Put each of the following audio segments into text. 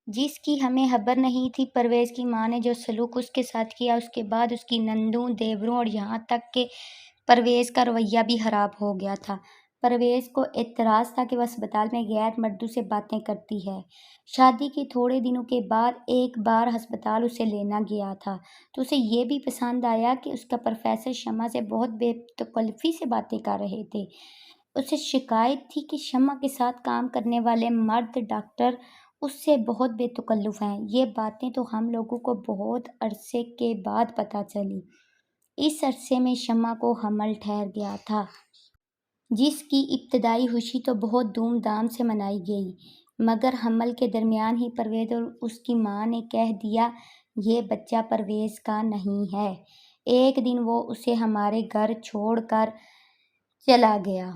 جس کی ہمیں خبر نہیں تھی۔ پرویز کی ماں نے جو سلوک اس کے ساتھ کیا، اس کے بعد اس کی نندوں، دیوروں اور یہاں تک کہ پرویز کا رویہ بھی خراب ہو گیا تھا۔ پرویز کو اعتراض تھا کہ وہ ہسپتال میں غیر مردوں سے باتیں کرتی ہے۔ شادی کے تھوڑے دنوں کے بعد ایک بار ہسپتال اسے لینا گیا تھا تو اسے یہ بھی پسند آیا کہ اس کا پروفیسر شمع سے بہت بے تکلفی سے باتیں کر رہے تھے۔ اسے شکایت تھی کہ شمع کے ساتھ کام کرنے والے مرد ڈاکٹر اس سے بہت بے تکلف ہیں۔ یہ باتیں تو ہم لوگوں کو بہت عرصے کے بعد پتہ چلی۔ اس عرصے میں شمع کو حمل ٹھہر گیا تھا، جس کی ابتدائی خوشی تو بہت دھوم دھام سے منائی گئی، مگر حمل کے درمیان ہی پرویز اور اس کی ماں نے کہہ دیا یہ بچہ پرویز کا نہیں ہے۔ ایک دن وہ اسے ہمارے گھر چھوڑ کر چلا گیا۔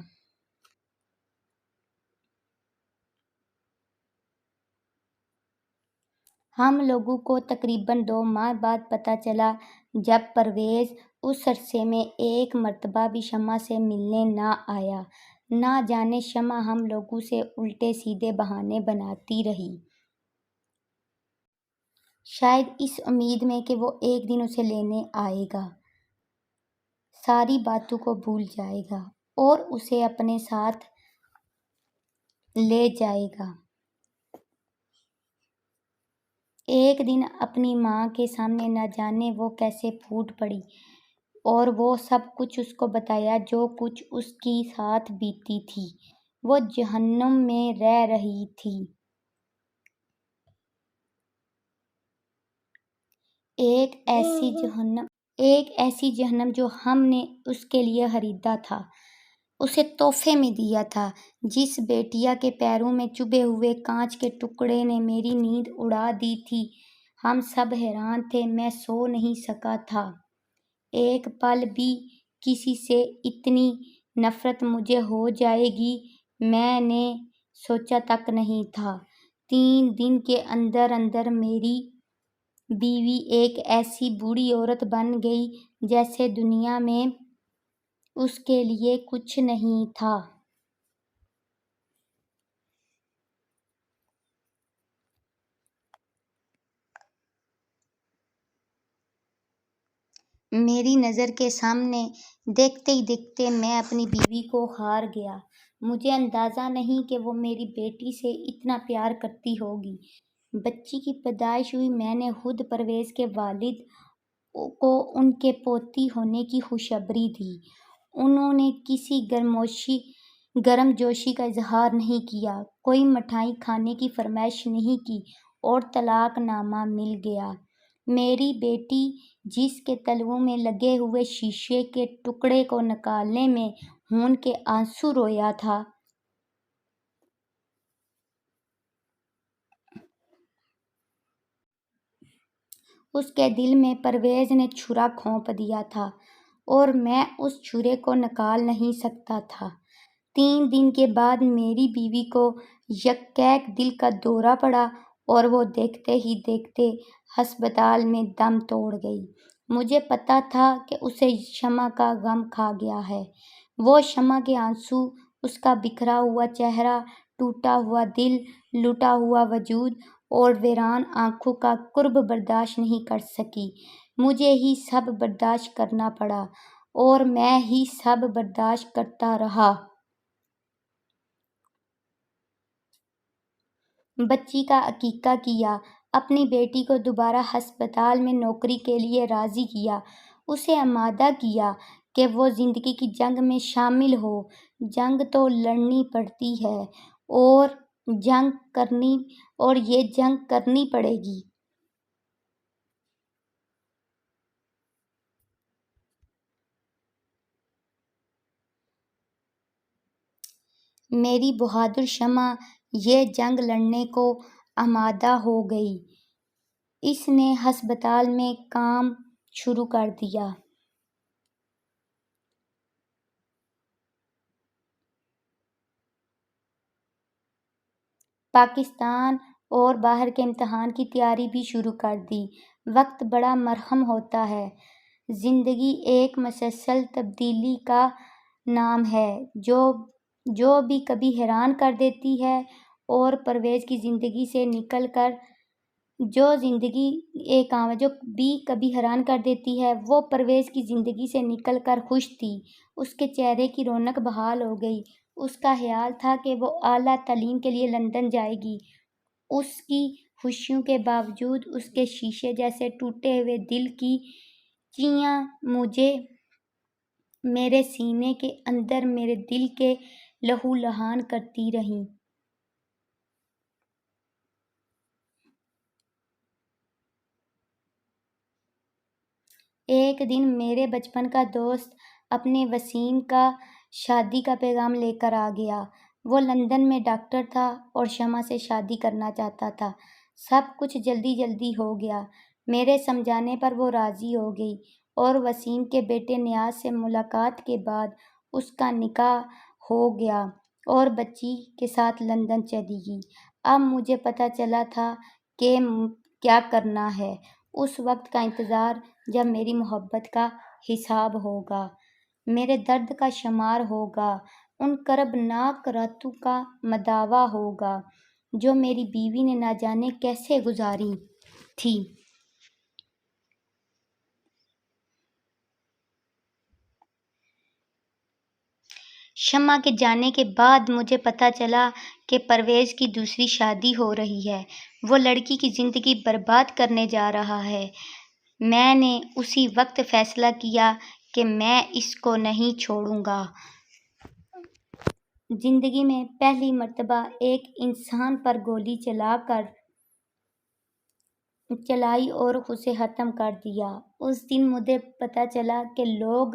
ہم لوگوں کو تقریباً 2 ماہ بعد پتہ چلا، جب پرویز اس عرصے میں ایک مرتبہ بھی شمع سے ملنے نہ آیا۔ نہ جانے شمع ہم لوگوں سے الٹے سیدھے بہانے بناتی رہی، شاید اس امید میں کہ وہ ایک دن اسے لینے آئے گا، ساری باتوں کو بھول جائے گا اور اسے اپنے ساتھ لے جائے گا۔ ایک دن اپنی ماں کے سامنے نہ جانے وہ کیسے پھوٹ پڑی اور وہ سب کچھ اس کو بتایا جو کچھ اس کے ساتھ بیتی تھی۔ وہ جہنم میں رہ رہی تھی، ایک ایسی جہنم جو ہم نے اس کے لیے خریدا تھا، اسے تحفے میں دیا تھا۔ جس بیٹیا کے پیروں میں چبھے ہوئے کانچ کے ٹکڑے نے میری نیند اڑا دی تھی۔ ہم سب حیران تھے، میں سو نہیں سکا تھا۔ ایک پل بھی کسی سے اتنی نفرت مجھے ہو جائے گی میں نے سوچا تک نہیں تھا۔ 3 دن کے اندر اندر میری بیوی ایک ایسی بوڑھی عورت بن گئی جیسے دنیا میں اس کے لیے کچھ نہیں تھا۔ میری نظر کے سامنے دیکھتے ہی دیکھتے میں اپنی بیوی کو ہار گیا۔ مجھے اندازہ نہیں کہ وہ میری بیٹی سے اتنا پیار کرتی ہوگی۔ بچی کی پیدائش ہوئی، میں نے خود پرویز کے والد کو ان کے پوتی ہونے کی خوشخبری دی۔ انہوں نے کسی گرم جوشی کا اظہار نہیں کیا، کوئی مٹھائی کھانے کی فرمائش نہیں کی اور طلاق نامہ مل گیا۔ میری بیٹی جس کے تلوؤں میں لگے ہوئے شیشے کے ٹکڑے کو نکالنے میں خون کے آنسو رویا تھا، اس کے دل میں پرویز نے چھرا گھونپ دیا تھا اور میں اس چھرے کو نکال نہیں سکتا تھا۔ 3 دن کے بعد میری بیوی کو یکایک دل کا دورہ پڑا اور وہ دیکھتے ہی دیکھتے ہسپتال میں دم توڑ گئی۔ مجھے پتہ تھا کہ اسے شمع کا غم کھا گیا ہے۔ وہ شمع کے آنسو، اس کا بکھرا ہوا چہرہ، ٹوٹا ہوا دل، لٹا ہوا وجود اور ویران آنکھوں کا کرب برداشت نہیں کر سکی۔ مجھے ہی سب برداشت کرنا پڑا اور میں ہی سب برداشت کرتا رہا۔ بچی کا عقیقہ کیا، اپنی بیٹی کو دوبارہ ہسپتال میں نوکری کے لیے راضی کیا، اسے آمادہ کیا کہ وہ زندگی کی جنگ میں شامل ہو۔ جنگ تو لڑنی پڑتی ہے اور یہ جنگ کرنی پڑے گی۔ میری بہادر شمع یہ جنگ لڑنے کو آمادہ ہو گئی۔ اس نے ہسپتال میں کام شروع کر دیا۔ پاکستان اور باہر کے امتحان کی تیاری بھی شروع کر دی۔ وقت بڑا مرحوم ہوتا ہے۔ زندگی ایک مسلسل تبدیلی کا نام ہے جو بھی کبھی حیران کر دیتی ہے اور پرویز کی زندگی سے نکل کر جو زندگی جو بھی کبھی حیران کر دیتی ہے، وہ پرویز کی زندگی سے نکل کر خوش تھی۔ اس کے چہرے کی رونق بحال ہو گئی۔ اس کا خیال تھا کہ وہ اعلیٰ تعلیم کے لیے لندن جائے گی۔ اس کی خوشیوں کے باوجود اس کے شیشے جیسے ٹوٹے ہوئے دل کی چیاں مجھے میرے سینے کے اندر میرے دل کے لہو لہان کرتی رہیں۔ ایک دن میرے بچپن کا دوست اپنے وسیم کا شادی کا پیغام لے کر آ گیا۔ وہ لندن میں ڈاکٹر تھا اور شمع سے شادی کرنا چاہتا تھا۔ سب کچھ جلدی جلدی ہو گیا۔ میرے سمجھانے پر وہ راضی ہو گئی اور وسیم کے بیٹے نیاز سے ملاقات کے بعد اس کا نکاح ہو گیا اور بچی کے ساتھ لندن چلی گئی۔ اب مجھے پتہ چلا تھا کہ کیا کرنا ہے۔ اس وقت کا انتظار جب میری محبت کا حساب ہوگا، میرے درد کا شمار ہوگا، ان کربناک راتوں کا مداوا ہوگا جو میری بیوی نے نہ جانے کیسے گزاری تھی۔ شمع کے جانے کے بعد مجھے پتہ چلا کہ پرویز کی دوسری شادی ہو رہی ہے۔ وہ لڑکی کی زندگی برباد کرنے جا رہا ہے۔ میں نے اسی وقت فیصلہ کیا کہ میں اس کو نہیں چھوڑوں گا۔ زندگی میں پہلی مرتبہ ایک انسان پر گولی چلائی اور اسے ختم کر دیا۔ اس دن مجھے پتہ چلا کہ لوگ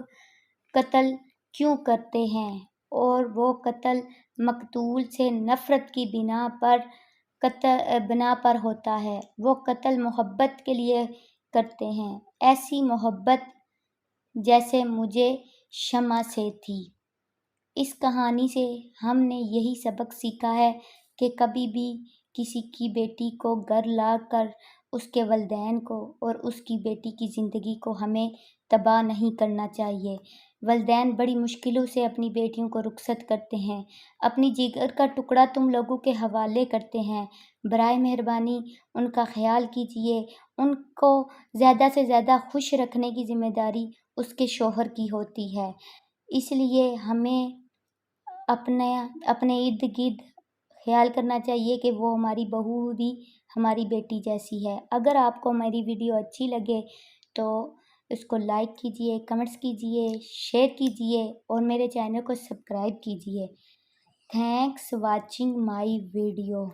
قتل کیوں کرتے ہیں، اور وہ قتل مقتول سے نفرت کی بنا پر ہوتا ہے۔ وہ قتل محبت کے لیے کرتے ہیں، ایسی محبت جیسے مجھے شمع سے تھی۔ اس کہانی سے ہم نے یہی سبق سیکھا ہے کہ کبھی بھی کسی کی بیٹی کو گھر لا کر اس کے والدین کو اور اس کی بیٹی کی زندگی کو ہمیں تباہ نہیں کرنا چاہیے۔ والدین بڑی مشکلوں سے اپنی بیٹیوں کو رخصت کرتے ہیں، اپنی جگر کا ٹکڑا تم لوگوں کے حوالے کرتے ہیں۔ برائے مہربانی ان کا خیال کیجیے۔ ان کو زیادہ سے زیادہ خوش رکھنے کی ذمہ داری اس کے شوہر کی ہوتی ہے۔ اس لیے ہمیں اپنے ارد گرد خیال کرنا چاہیے کہ وہ ہماری بہو بھی ہماری بیٹی جیسی ہے۔ اگر آپ کو میری ویڈیو اچھی لگے تو اس کو لائک کیجیے، کمنٹس کیجیے، شیئر کیجیے اور میرے چینل کو سبسکرائب کیجیے۔ Thanks watching my video.